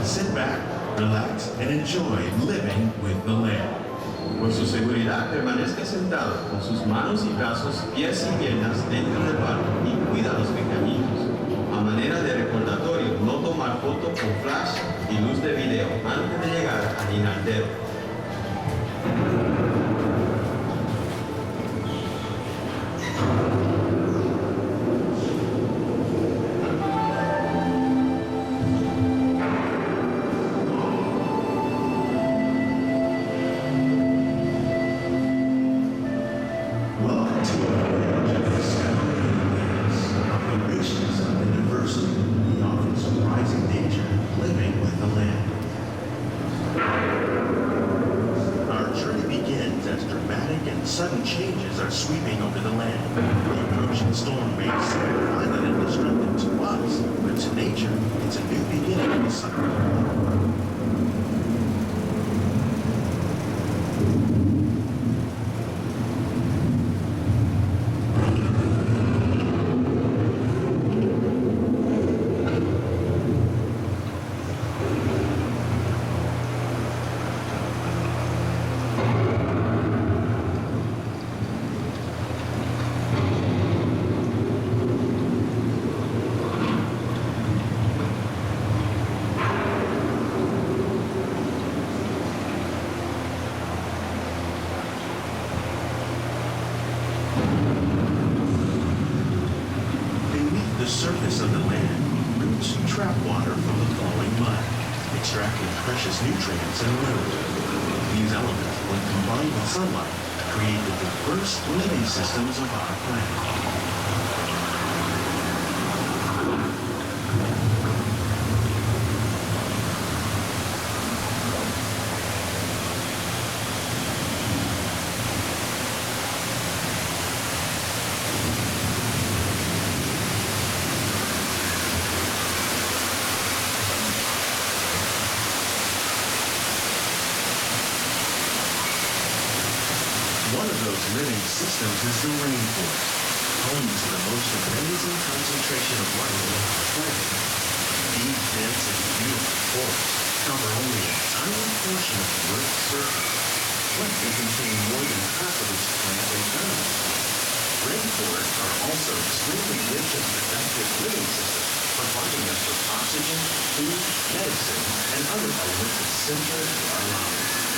Sit back, relax, and enjoy living with the land. Por su seguridad, permanezca sentado con sus manos y brazos, pies y piernas dentro del barco y cuida a los pequeñitos. A manera de recordatorio, no tomar foto con flash y luz de video antes de llegar al inardero. Sudden changes are sweeping over the land. The approaching storm may seem violent and destructive to us, but to nature, it's a new beginning of a cycle. The surface of the land, roots trap water from the falling mud, extracting precious nutrients and minerals. These elements, when combined with sunlight, create the diverse living systems of our planet. One of those living systems is the rainforest, home to the most amazing concentration of life on our planet. These dense and beautiful forests cover only a tiny portion of the Earth's surface, but they contain more than half of its plant and animal life. Rainforests are also extremely rich and productive living systems, providing us with oxygen, food, medicine, and other elements essential to our lives.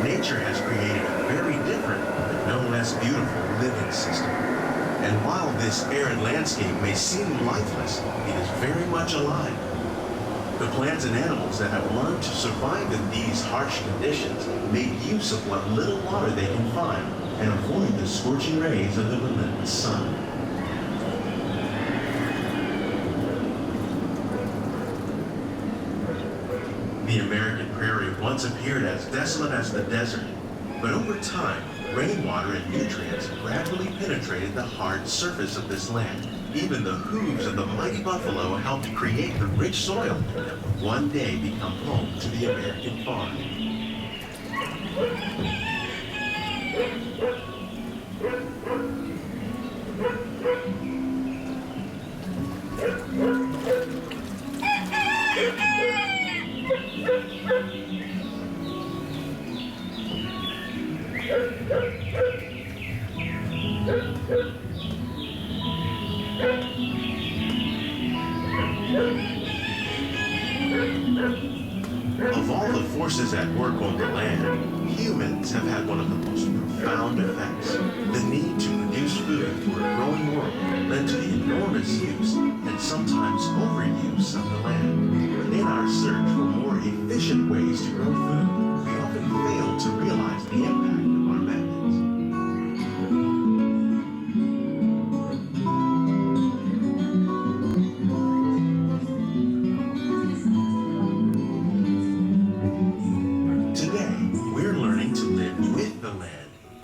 Nature has created a very different, but no less beautiful living system. And while this arid landscape may seem lifeless, it is very much alive. The plants and animals that have learned to survive in these harsh conditions make use of what little water they can find and avoid the scorching rays of the relentless sun. The American prairie once appeared as desolate as the desert, but over time, rainwater and nutrients gradually penetrated the hard surface of this land. Even the hooves of the mighty buffalo helped create the rich soil that would one day become home to the American farm. Of all the forces at work on the land, humans have had one of the most profound effects. The need to produce food for a growing world led to the enormous use and sometimes overuse of the land. In our search for more efficient ways to grow food, we often fail to realize the impact of our methods.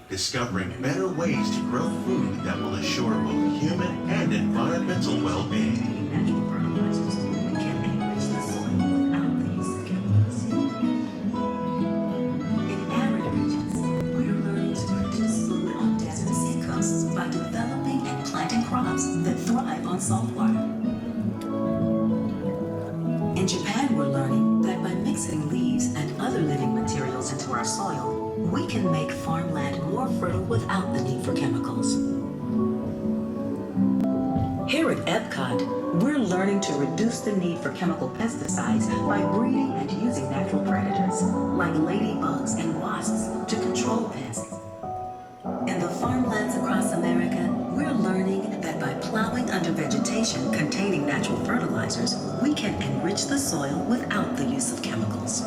discovering better ways to grow food that will assure both human and environmental well-being. Natural fertilizers, we can enrich the soil without the use of chemicals. In arid regions, we're learning to produce food on desert seacoasts by developing and planting crops that thrive on salt water. In Japan, we're learning that by mixing leaves and other living materials into our soil, we can make farmland more fertile without the need for chemicals. Here at Epcot, we're learning to reduce the need for chemical pesticides by breeding and using natural predators, like ladybugs and wasps, to control pests. In the farmlands across America, we're learning that by plowing under vegetation containing natural fertilizers, we can enrich the soil without the use of chemicals.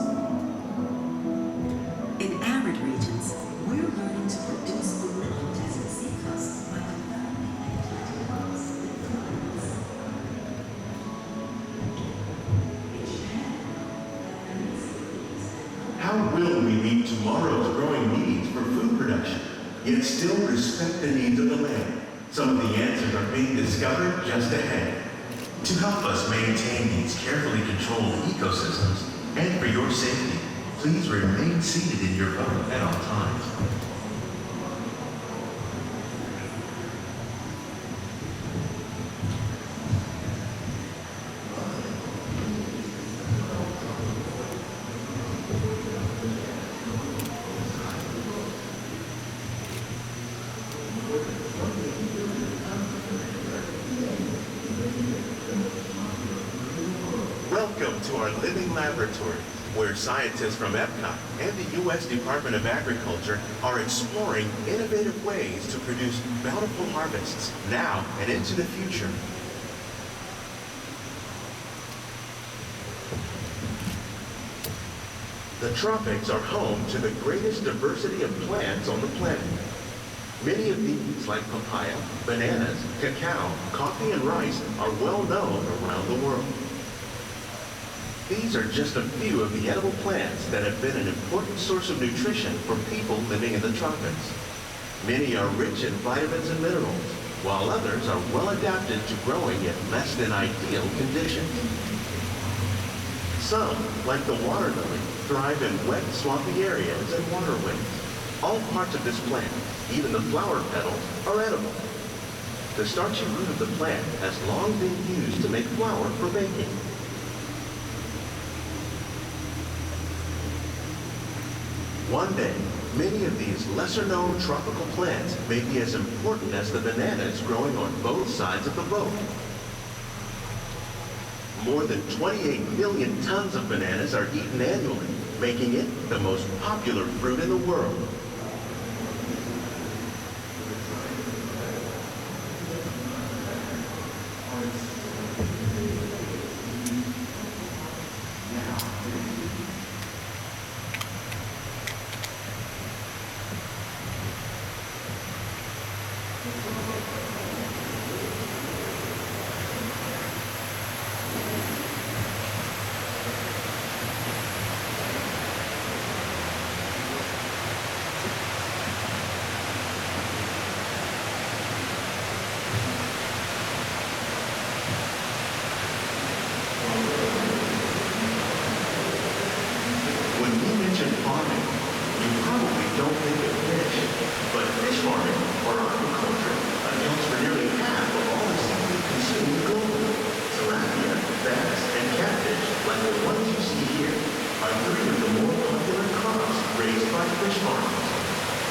In arid regions, we're learning to produce food on desert seacoasts by developing and planting crops that thrive on salt water. How will we meet tomorrow's growing needs for food production, yet still respect the needs of the land? Some of the answers are being discovered just ahead. To help us maintain these carefully controlled ecosystems, and for your safety, please remain seated in your boat at all times. Welcome to our living laboratory, where scientists from Epcot and the U.S. Department of Agriculture are exploring innovative ways to produce bountiful harvests now and into the future. The tropics are home to the greatest diversity of plants on the planet. Many of these, like papaya, bananas, cacao, coffee, and rice, are well known around the world. These are just a few of the edible plants that have been an important source of nutrition for people living in the tropics. Many are rich in vitamins and minerals, while others are well adapted to growing in less than ideal conditions. Some, like the water lily, thrive in wet, swampy areas and waterways. All parts of this plant, even the flower petals, are edible. The starchy root of the plant has long been used to make flour for baking. One day, many of these lesser-known tropical plants may be as important as the bananas growing on both sides of the boat. More than 28 million tons of bananas are eaten annually, making it the most popular fruit in the world.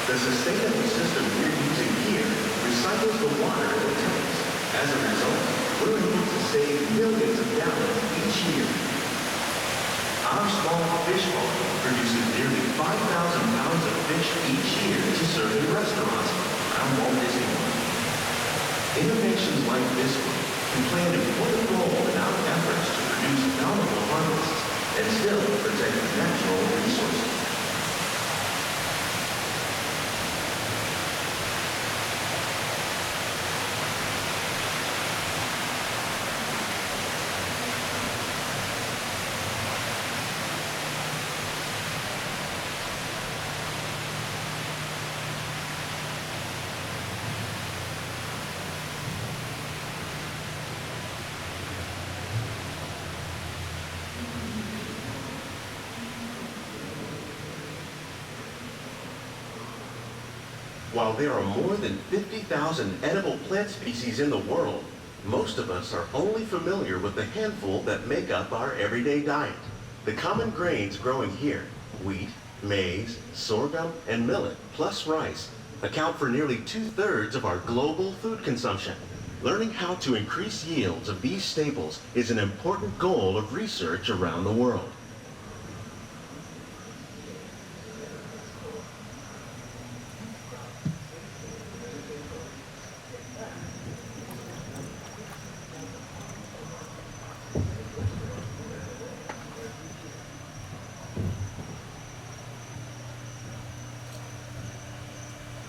The sustainable system we're using here recycles the water in the tanks. As a result, we're able to save millions of gallons each year. Our small fish farm produces nearly 5,000 pounds of fish each year to serve in restaurants around Walt Disney World. Innovations like this one can play an important role in our efforts to produce bountiful harvests and still protect natural resources. While there are more than 50,000 edible plant species in the world, most of us are only familiar with the handful that make up our everyday diet. The common grains growing here, wheat, maize, sorghum, and millet, plus rice, account for nearly 2/3 of our global food consumption. Learning how to increase yields of these staples is an important goal of research around the world.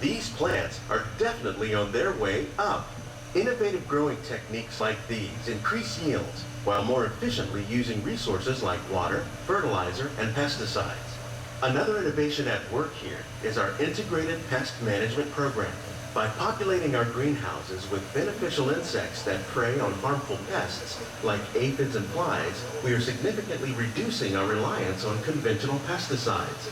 These plants are definitely on their way up. Innovative growing techniques like these increase yields while more efficiently using resources like water, fertilizer, and pesticides. Another innovation at work here is our integrated pest management program. By populating our greenhouses with beneficial insects that prey on harmful pests like aphids and flies, we are significantly reducing our reliance on conventional pesticides.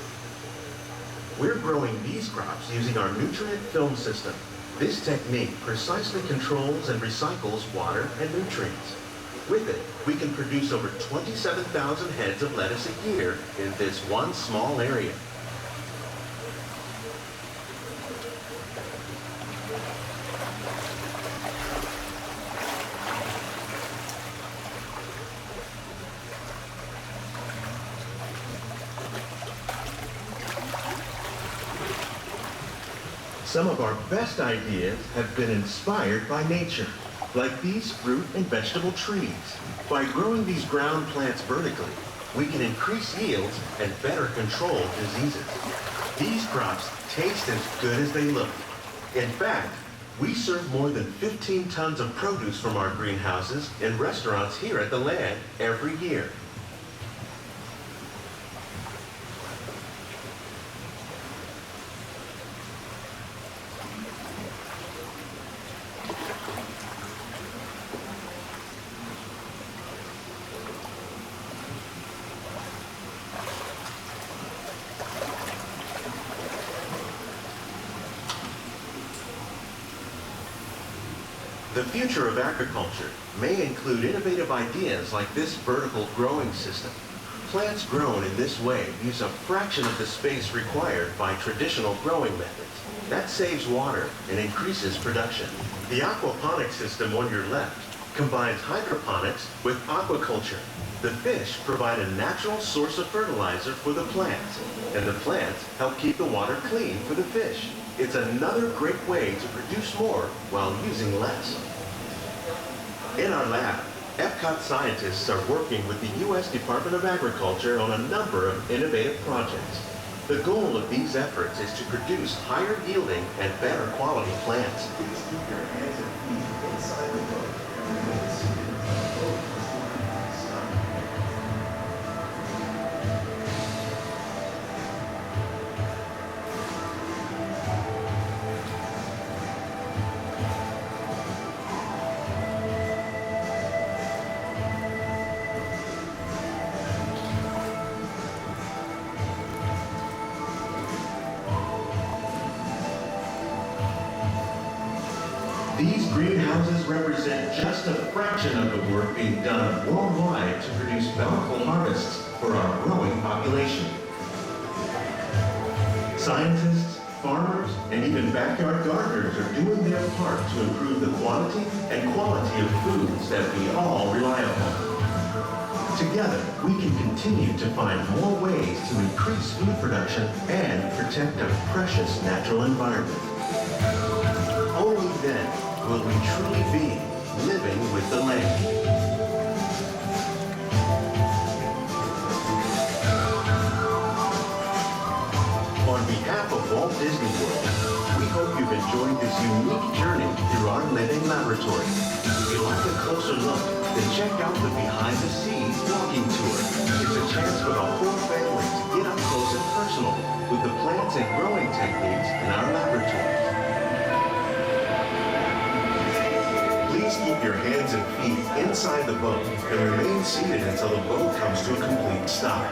We're growing these crops using our nutrient film system. This technique precisely controls and recycles water and nutrients. With it, we can produce over 27,000 heads of lettuce a year in this one small area. Some of our best ideas have been inspired by nature, like these fruit and vegetable trees. By growing these ground plants vertically, we can increase yields and better control diseases. These crops taste as good as they look. In fact, we serve more than 15 tons of produce from our greenhouses in restaurants here at the land every year. The future of agriculture may include innovative ideas like this vertical growing system. Plants grown in this way use a fraction of the space required by traditional growing methods. That saves water and increases production. The aquaponics system on your left combines hydroponics with aquaculture. The fish provide a natural source of fertilizer for the plants, and the plants help keep the water clean for the fish. It's another great way to produce more while using less. In our lab, Epcot scientists are working with the U.S. Department of Agriculture on a number of innovative projects. The goal of these efforts is to produce higher yielding and better quality plants. Please keep your hands and feet inside the boat. These greenhouses represent just a fraction of the work being done worldwide to produce bountiful harvests for our growing population. Scientists, farmers, and even backyard gardeners are doing their part to improve the quantity and quality of foods that we all rely upon. Together, we can continue to find more ways to increase food production and protect our precious natural environment. Only then will we truly be living with the land. On behalf of Walt Disney World, we hope you've enjoyed this unique journey through our living laboratory. If you'd like a closer look, then check out the Behind the Scenes walking tour. It's a chance for the whole family to get up close and personal with the plants and growing techniques in our laboratories. Please keep your hands and feet inside the boat and remain seated until the boat comes to a complete stop.